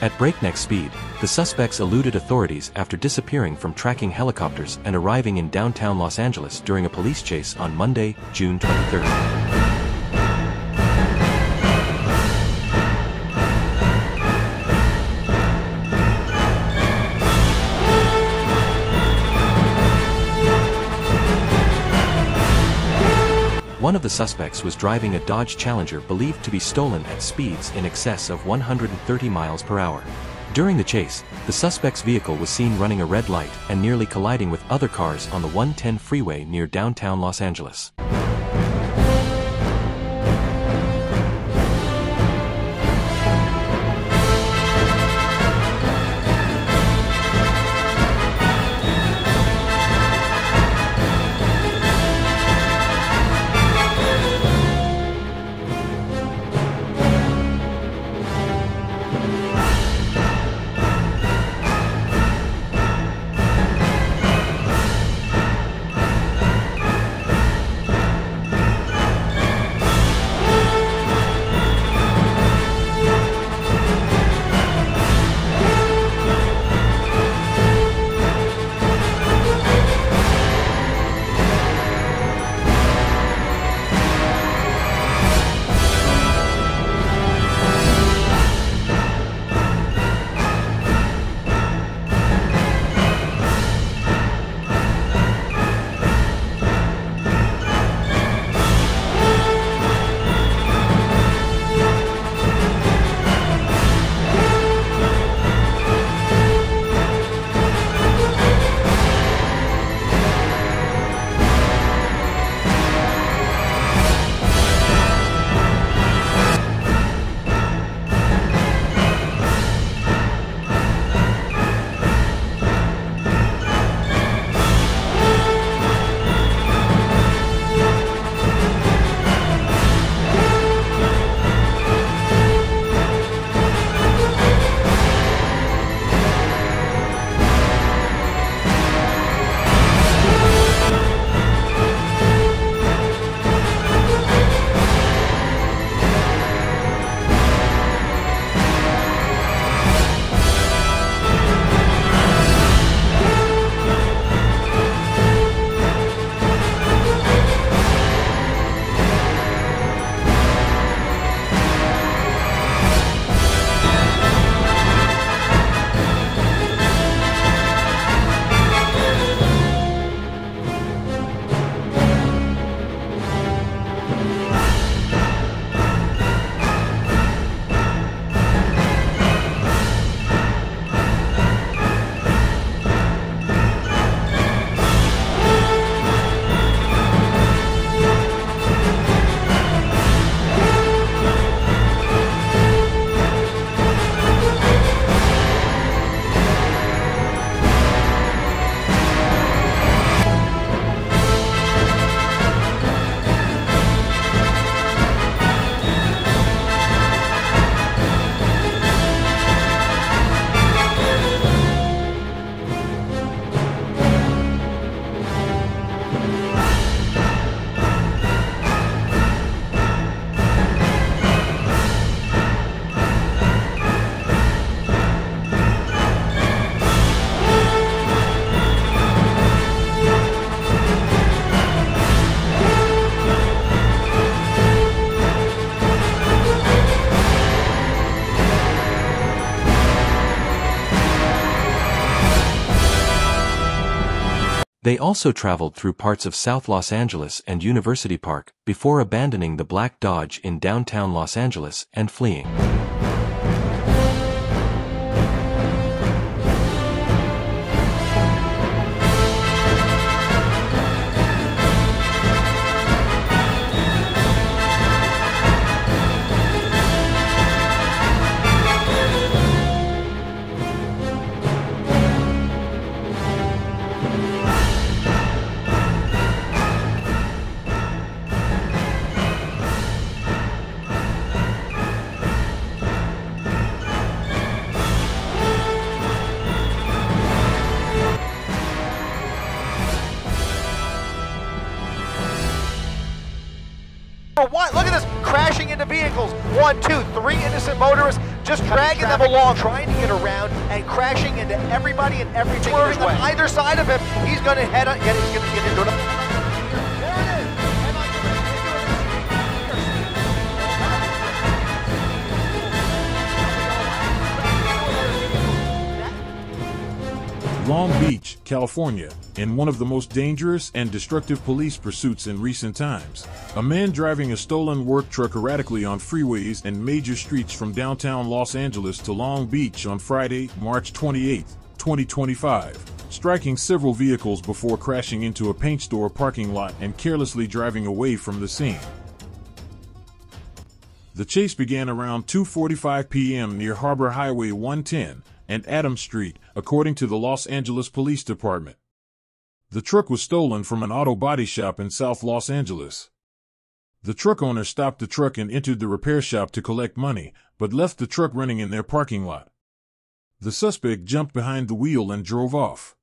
At breakneck speed, the suspects eluded authorities after disappearing from tracking helicopters and arriving in downtown Los Angeles during a police chase on Monday, June 23. One of the suspects was driving a Dodge Challenger believed to be stolen at speeds in excess of 130 miles per hour. During the chase, the suspect's vehicle was seen running a red light and nearly colliding with other cars on the 110 freeway near downtown Los Angeles. They also traveled through parts of South Los Angeles and University Park before abandoning the black Dodge in downtown Los Angeles and fleeing. For what? Look at this crashing into into vehicles. 1, 2, 3 innocent motorists just dragging them along, trying to get around and crashing into everybody and everything in his way. On either side of him, he's going to he's going to get into it. Long Beach, California, in one of the most dangerous and destructive police pursuits in recent times. A man driving a stolen work truck erratically on freeways and major streets from downtown Los Angeles to Long Beach on Friday, March 28, 2025, striking several vehicles before crashing into a paint store parking lot and carelessly driving away from the scene. The chase began around 2:45 p.m. near Harbor Highway 110 and Adams Street, according to the Los Angeles Police Department. The truck was stolen from an auto body shop in South Los Angeles. The truck owner stopped the truck and entered the repair shop to collect money, but left the truck running in their parking lot. The suspect jumped behind the wheel and drove off.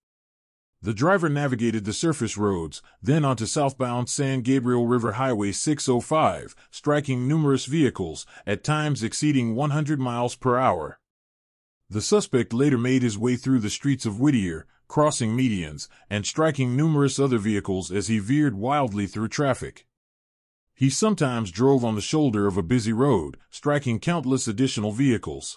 The driver navigated the surface roads, then onto southbound San Gabriel River Highway 605, striking numerous vehicles, at times exceeding 100 miles per hour. The suspect later made his way through the streets of Whittier, crossing medians, and striking numerous other vehicles as he veered wildly through traffic. He sometimes drove on the shoulder of a busy road, striking countless additional vehicles.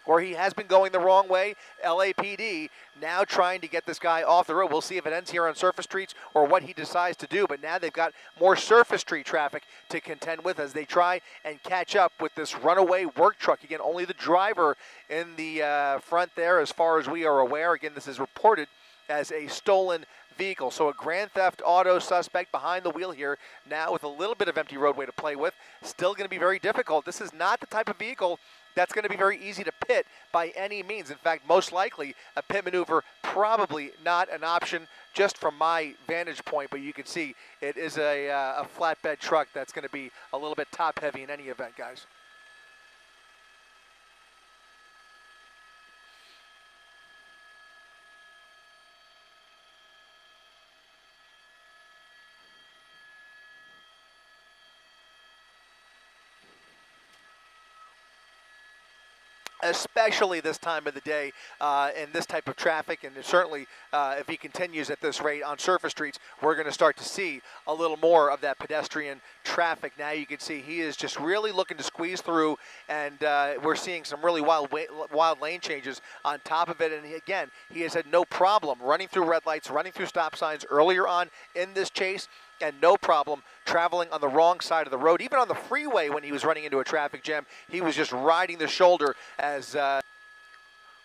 Or he has been going the wrong way. LAPD now trying to get this guy off the road. We'll see if it ends here on surface streets or what he decides to do. But now they've got more surface street traffic to contend with as they try and catch up with this runaway work truck. Again, only the driver in the front there as far as we are aware. Again, this is reported as a stolen vehicle. So a grand theft auto suspect behind the wheel here now with a little bit of empty roadway to play with. Still going to be very difficult. This is not the type of vehicle that's going to be very easy to pit by any means. In fact, most likely a pit maneuver probably not an option just from my vantage point, but you can see it is a flatbed truck that's going to be a little bit top heavy in any event, guys. Especially this time of the day in this type of traffic, and certainly if he continues at this rate on surface streets, we're going to start to see a little more of that pedestrian traffic. Now you can see he is just really looking to squeeze through, and we're seeing some really wild lane changes on top of it. And again, he has had no problem running through red lights, running through stop signs earlier on in this chase, and no problem traveling on the wrong side of the road. Even on the freeway when he was running into a traffic jam, he was just riding the shoulder as...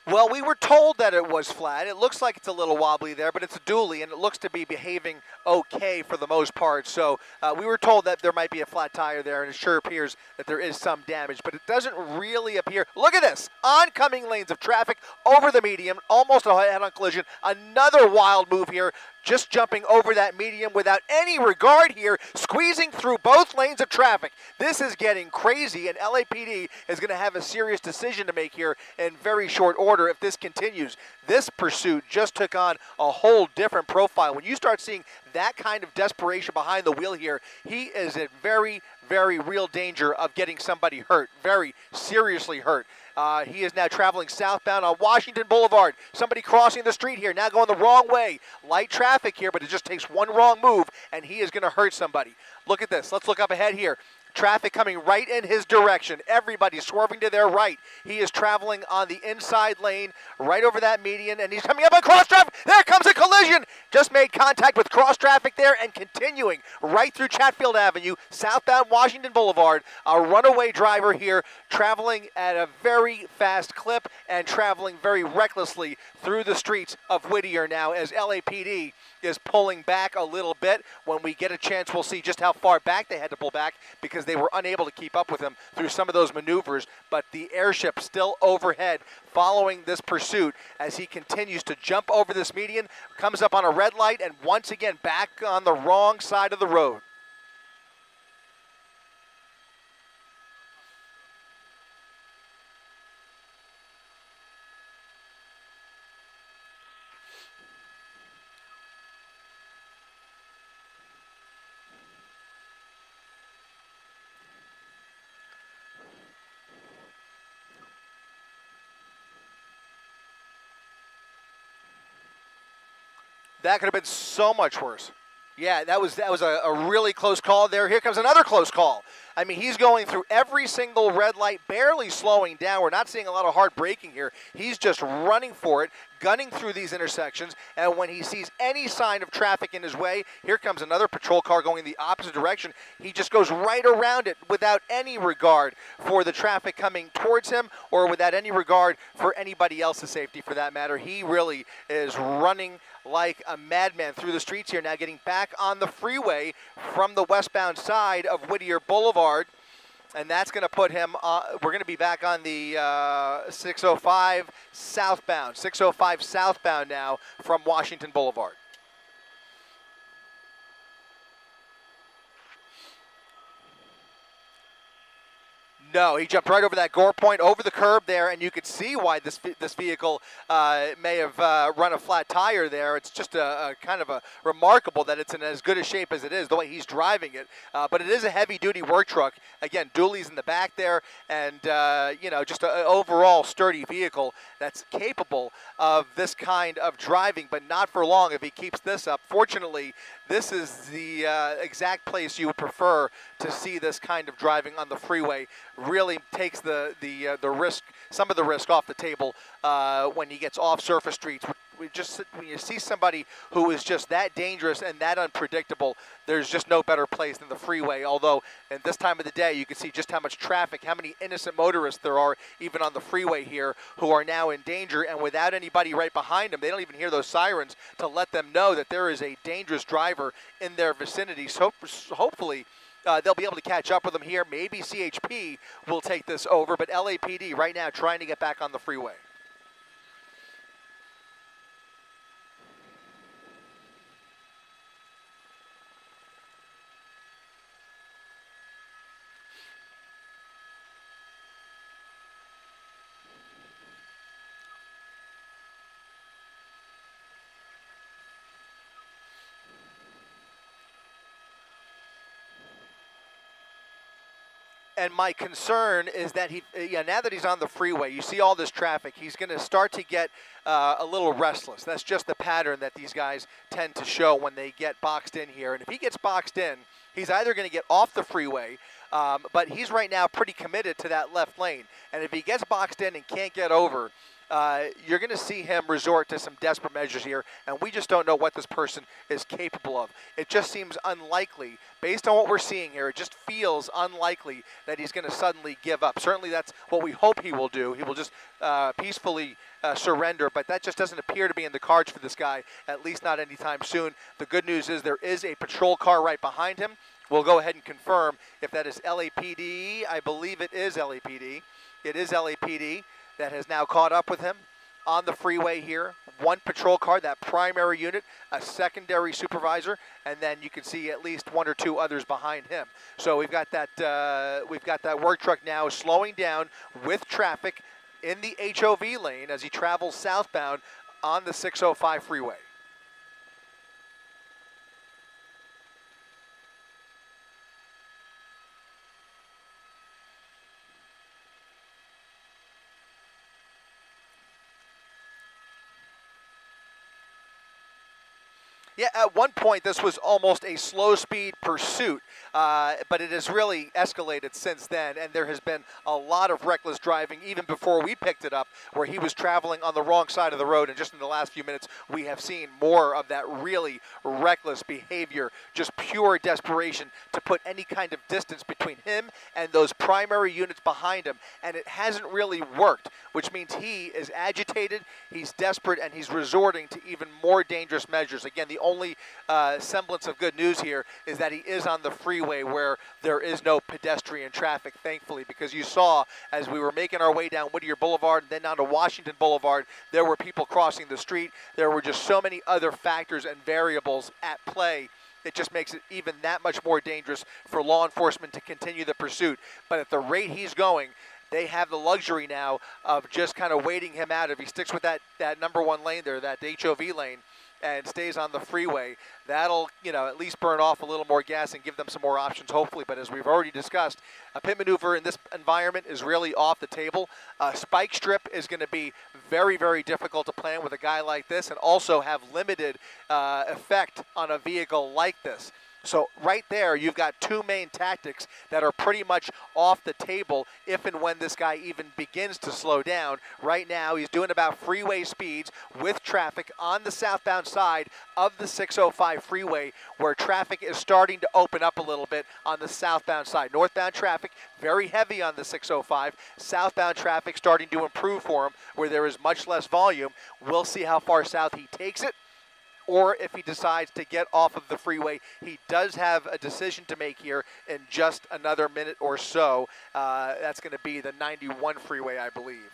Well, we were told that it was flat. It looks like it's a little wobbly there, but it's a dually, and it looks to be behaving okay for the most part. So we were told that there might be a flat tire there, and it sure appears that there is some damage, but it doesn't really appear. Look at this. Oncoming lanes of traffic over the median, almost a head-on collision. Another wild move here, just jumping over that median without any regard here, squeezing through both lanes of traffic. This is getting crazy, and LAPD is going to have a serious decision to make here in very short order if this continues. This pursuit just took on a whole different profile. When you start seeing that kind of desperation behind the wheel here, he is in very, very real danger of getting somebody hurt, very seriously hurt. He is now traveling southbound on Washington Boulevard. Somebody crossing the street here, now going the wrong way. Light traffic here, but it just takes one wrong move, and he is going to hurt somebody. Look at this. Let's look up ahead here. Traffic coming right in his direction. Everybody swerving to their right. He is traveling on the inside lane, right over that median, and he's coming up on cross traffic. There comes a collision. Just made contact with cross traffic there and continuing right through Chatfield Avenue, southbound Washington Boulevard. A runaway driver here traveling at a very fast clip and traveling very recklessly through the streets of Whittier now as LAPD is pulling back a little bit. When we get a chance, we'll see just how far back they had to pull back because they were unable to keep up with him through some of those maneuvers. But the airship still overhead following this pursuit as he continues to jump over this median, comes up on a red light, and once again back on the wrong side of the road. That could have been so much worse. Yeah, that was a really close call there. Here comes another close call. I mean, he's going through every single red light, barely slowing down. We're not seeing a lot of hard braking here. He's just running for it, gunning through these intersections, and when he sees any sign of traffic in his way, here comes another patrol car going the opposite direction. He just goes right around it without any regard for the traffic coming towards him or without any regard for anybody else's safety for that matter. He really is running like a madman through the streets here, now getting back on the freeway from the westbound side of Whittier Boulevard. And that's going to put him, we're going to be back on the 605 southbound. 605 southbound now from Washington Boulevard. No, he jumped right over that gore point, over the curb there, and you could see why this vehicle may have run a flat tire there. It's just a kind of a remarkable that it's in as good a shape as it is, the way he's driving it. But it is a heavy-duty work truck. Again, dualies in the back there, and you know, just an overall sturdy vehicle that's capable of this kind of driving, but not for long if he keeps this up. Fortunately, this is the exact place you would prefer to see this kind of driving on the freeway. Really takes the risk, some of the risk off the table when he gets off surface streets. When you see somebody who is just that dangerous and that unpredictable, there's just no better place than the freeway. Although at this time of the day, you can see just how much traffic, how many innocent motorists there are even on the freeway here who are now in danger, and without anybody right behind them, they don't even hear those sirens to let them know that there is a dangerous driver in their vicinity. So hopefully they'll be able to catch up with them here. Maybe CHP will take this over, but LAPD right now trying to get back on the freeway. And my concern is that now that he's on the freeway, you see all this traffic, he's going to start to get a little restless. That's just the pattern that these guys tend to show when they get boxed in here. And if he gets boxed in, he's either going to get off the freeway, but he's right now pretty committed to that left lane. And if he gets boxed in and can't get over, you're going to see him resort to some desperate measures here, and we just don't know what this person is capable of. It just seems unlikely, based on what we're seeing here, it just feels unlikely that he's going to suddenly give up. Certainly that's what we hope he will do. He will just peacefully surrender, but that just doesn't appear to be in the cards for this guy, at least not anytime soon. The good news is there is a patrol car right behind him. We'll go ahead and confirm if that is LAPD. I believe it is LAPD. It is LAPD that has now caught up with him on the freeway here. One patrol car, that primary unit, a secondary supervisor, and then you can see at least one or two others behind him. So we've got that work truck now slowing down with traffic in the HOV lane as he travels southbound on the 605 freeway. Yeah, at one point this was almost a slow-speed pursuit, but it has really escalated since then, and there has been a lot of reckless driving even before we picked it up, where he was traveling on the wrong side of the road, and just in the last few minutes we have seen more of that really reckless behavior, just pure desperation to put any kind of distance between him and those primary units behind him, and it hasn't really worked, which means he is agitated, he's desperate, and he's resorting to even more dangerous measures. Again, the only semblance of good news here is that he is on the freeway where there is no pedestrian traffic, thankfully, because you saw as we were making our way down Whittier Boulevard and then down to Washington Boulevard, there were people crossing the street. There were just so many other factors and variables at play. It just makes it even that much more dangerous for law enforcement to continue the pursuit. But at the rate he's going, they have the luxury now of just kind of waiting him out. If he sticks with that number one lane there, that HOV lane, and stays on the freeway, that'll, at least burn off a little more gas and give them some more options, hopefully. But as we've already discussed, a pit maneuver in this environment is really off the table. A spike strip is going to be very, very difficult to plan with a guy like this, and also have limited effect on a vehicle like this. So right there, you've got two main tactics that are pretty much off the table if and when this guy even begins to slow down. Right now, he's doing about freeway speeds with traffic on the southbound side of the 605 freeway, where traffic is starting to open up a little bit on the southbound side. Northbound traffic, very heavy on the 605. Southbound traffic starting to improve for him, where there is much less volume. We'll see how far south he takes it, or if he decides to get off of the freeway. He does have a decision to make here in just another minute or so. That's going to be the 91 freeway, I believe.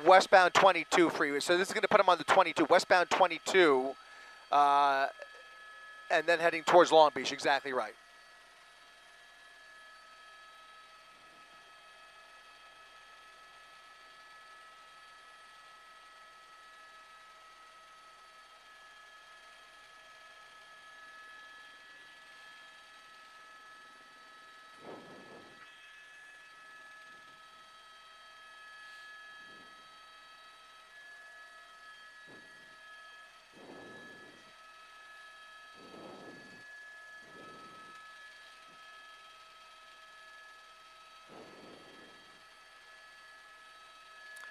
Westbound 22 freeway. So this is going to put him on the 22. Westbound 22, and then heading towards Long Beach. Exactly right.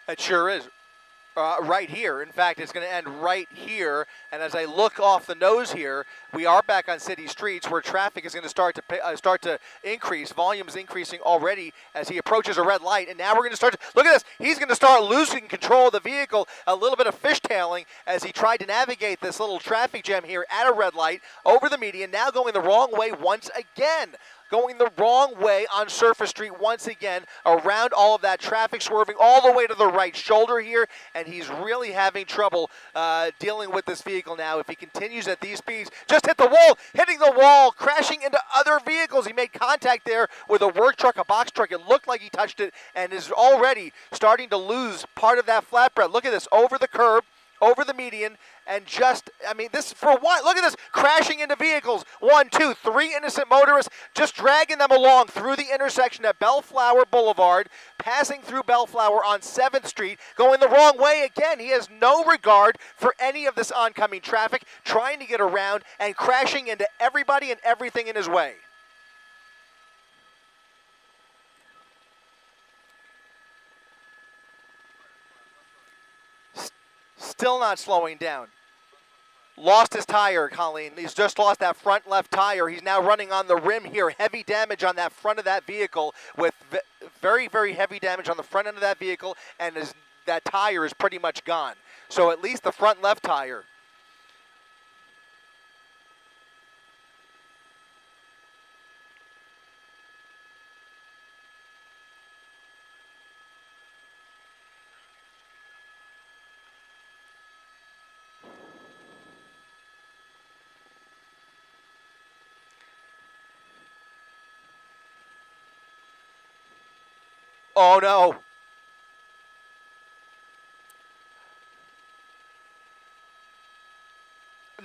It sure is. Right here. In fact, it's going to end right here. And as I look off the nose here, we are back on city streets where traffic is going to start to increase. Volume is increasing already as he approaches a red light. And now we're going to start to, look at this. He's going to start losing control of the vehicle, a little bit of fishtailing as he tried to navigate this little traffic jam here at a red light over the median, now going the wrong way once again. Going the wrong way on Surface Street once again, around all of that traffic, swerving all the way to the right shoulder here, and he's really having trouble dealing with this vehicle now. If he continues at these speeds, just hit the wall, hitting the wall, crashing into other vehicles. He made contact there with a work truck, a box truck. It looked like he touched it, and is already starting to lose part of that flatbread. Look at this, over the curb, over the median, and just, this for what? Look at this, crashing into vehicles. 1, 2, 3 innocent motorists, just dragging them along through the intersection at Bellflower Boulevard, passing through Bellflower on 7th Street, going the wrong way again. He has no regard for any of this oncoming traffic, trying to get around and crashing into everybody and everything in his way. Still not slowing down. Lost his tire, Colleen. He's just lost that front left tire. He's now running on the rim here. Heavy damage on that front of that vehicle, with very, very heavy damage on the front end of that vehicle, and that tire is pretty much gone. So at least the front left tire. Oh no.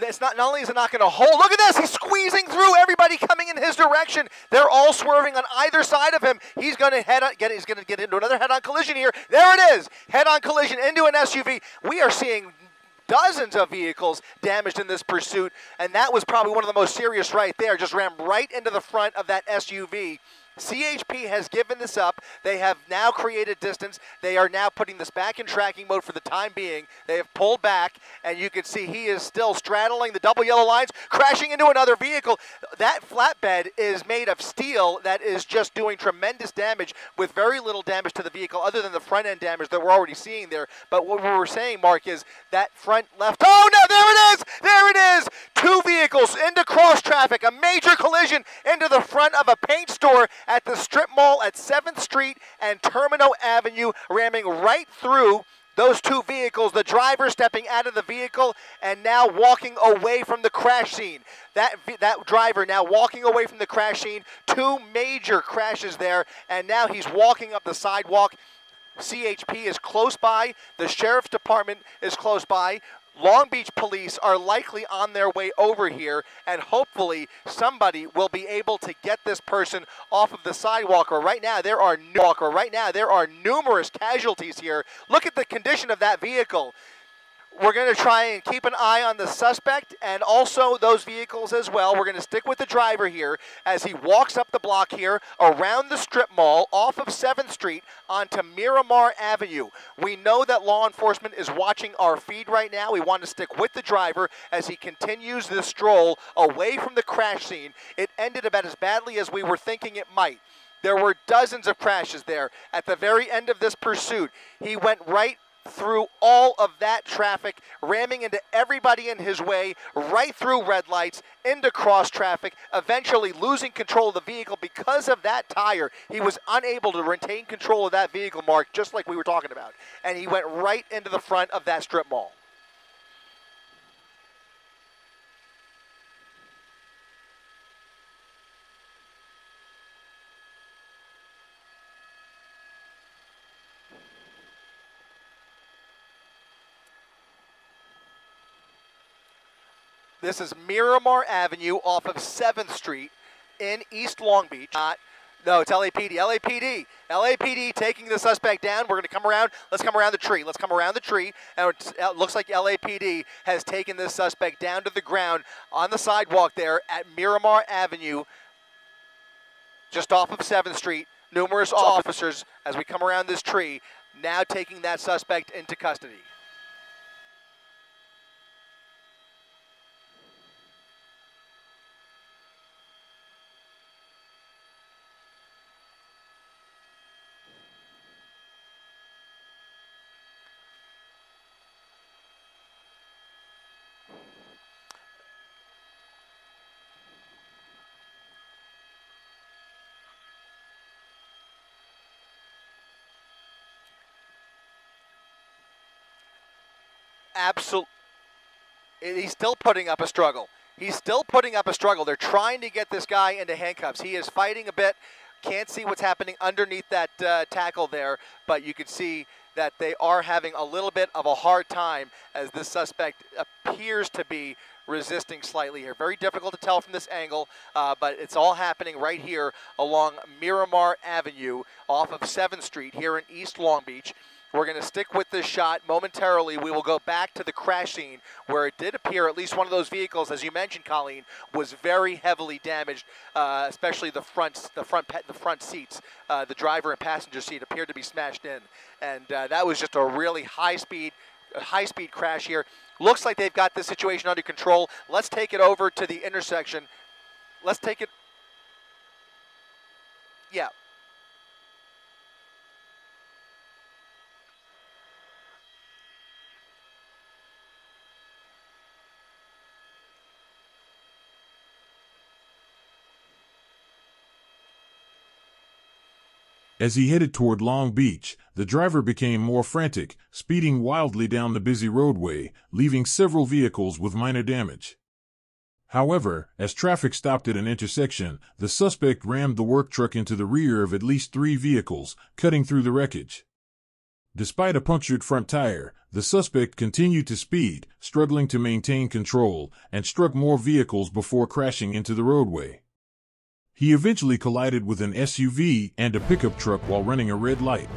It's not only is it not going to hold, look at this, he's squeezing through everybody coming in his direction. They're all swerving on either side of him. He's going to he's going to get into another head-on collision here. There it is, head-on collision into an SUV. We are seeing dozens of vehicles damaged in this pursuit, and that was probably one of the most serious right there. Just ran right into the front of that SUV. CHP has given this up. They have now created distance. They are now putting this back in tracking mode for the time being. They have pulled back, and you can see he is still straddling the double yellow lines, crashing into another vehicle. That flatbed is made of steel that is just doing tremendous damage with very little damage to the vehicle other than the front end damage that we're already seeing there. But what we were saying, Mark, is that front left, oh no, there it is! There it is! Two vehicles into cross traffic, a major collision into the front of a paint store at the strip mall at 7th Street and Termino Avenue, ramming right through those two vehicles, the driver stepping out of the vehicle and now walking away from the crash scene. That driver now walking away from the crash scene, two major crashes there, and now he's walking up the sidewalk. CHP is close by, the Sheriff's Department is close by. Long Beach police are likely on their way over here, and hopefully somebody will be able to get this person off of the sidewalk. Right now there are numerous casualties here. Look at the condition of that vehicle. We're going to try and keep an eye on the suspect and also those vehicles as well. We're going to stick with the driver here as he walks up the block here around the strip mall off of 7th Street onto Miramar Avenue. We know that law enforcement is watching our feed right now. We want to stick with the driver as he continues this stroll away from the crash scene. It ended about as badly as we were thinking it might. There were dozens of crashes there. At the very end of this pursuit, he went right through all of that traffic, ramming into everybody in his way, right through red lights, into cross traffic, eventually losing control of the vehicle because of that tire. He was unable to retain control of that vehicle, Mark, just like we were talking about. And he went right into the front of that strip mall. This is Miramar Avenue off of 7th Street in East Long Beach. No, it's LAPD. LAPD taking the suspect down. We're going to come around. Let's come around the tree. Let's come around the tree. And it looks like LAPD has taken this suspect down to the ground on the sidewalk there at Miramar Avenue, just off of 7th Street. Numerous officers, as we come around this tree, now taking that suspect into custody. Absolutely. He's still putting up a struggle. They're trying to get this guy into handcuffs. He is fighting a bit. Can't see what's happening underneath that tackle there, but you can see that they are having a little bit of a hard time as this suspect appears to be resisting slightly here. Very difficult to tell from this angle, but it's all happening right here along Miramar Avenue off of 7th Street here in East Long Beach. We're going to stick with this shot. Momentarily, we will go back to the crash scene where it did appear at least one of those vehicles, as you mentioned, Colleen, was very heavily damaged, especially the front seats. The driver and passenger seat appeared to be smashed in, and that was just a really high-speed crash here. Looks like they've got this situation under control. Let's take it over to the intersection. Let's take it. Yeah. As he headed toward Long Beach, the driver became more frantic, speeding wildly down the busy roadway, leaving several vehicles with minor damage. However, as traffic stopped at an intersection, the suspect rammed the work truck into the rear of at least 3 vehicles, cutting through the wreckage. Despite a punctured front tire, the suspect continued to speed, struggling to maintain control, and struck more vehicles before crashing into the roadway. He eventually collided with an SUV and a pickup truck while running a red light.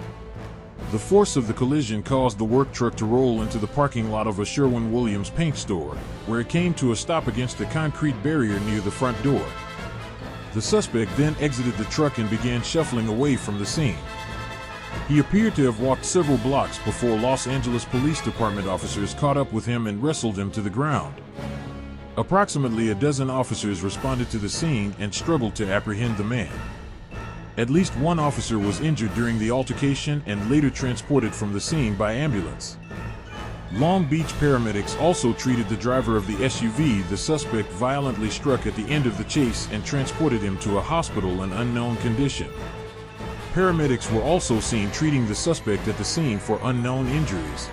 The force of the collision caused the work truck to roll into the parking lot of a Sherwin-Williams paint store, where it came to a stop against a concrete barrier near the front door. The suspect then exited the truck and began shuffling away from the scene. He appeared to have walked several blocks before Los Angeles Police Department officers caught up with him and wrestled him to the ground. Approximately a dozen officers responded to the scene and struggled to apprehend the man. At least one officer was injured during the altercation and later transported from the scene by ambulance. Long Beach paramedics also treated the driver of the SUV the suspect violently struck at the end of the chase and transported him to a hospital in unknown condition. Paramedics were also seen treating the suspect at the scene for unknown injuries.